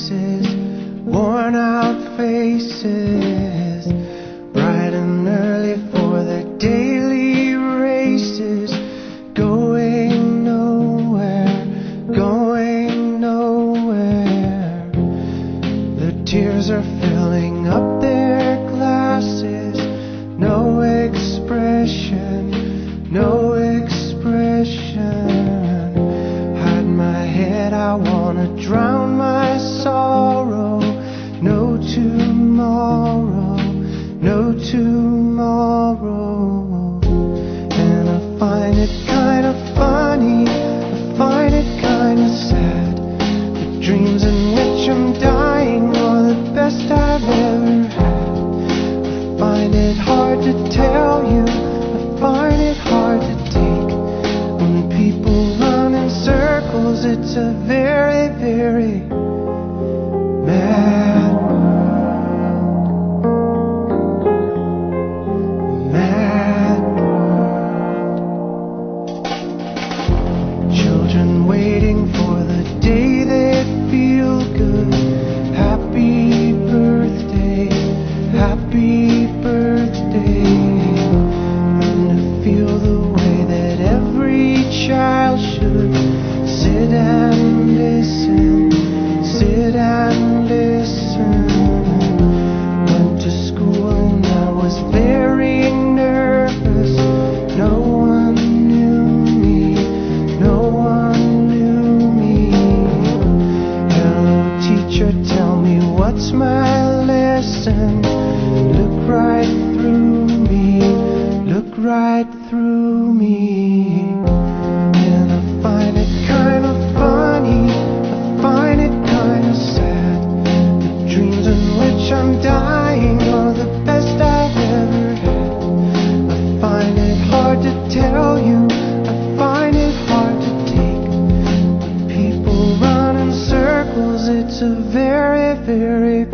places, worn out faces, bright and early for their daily races, going nowhere, going nowhere. The tears are filling up their glasses, no expression, no expression. Hide my head, I wanna drown my sorrow. No tomorrow, no tomorrow. And I find it kind of funny, I find it kind of sad. The dreams in which I'm dying are the best I've ever had. I find it hard to tell you, I find it hard to take. When people run in circles, it's a very, very mad world. Mad world. Children waiting for the day they feel good. Happy birthday, happy birthday. And to feel the way that every child should sit and listen, sit and listen. Went to school and I was very nervous. No one knew me, no one knew me. Hello teacher, tell me what's my lesson. Look right through me, look right through me. And I find it kind of funny, I find it kind of sad. The dreams in which I'm dying are the best I've ever had. I find it hard to tell you, I find it hard to take. When people run in circles, it's a very, very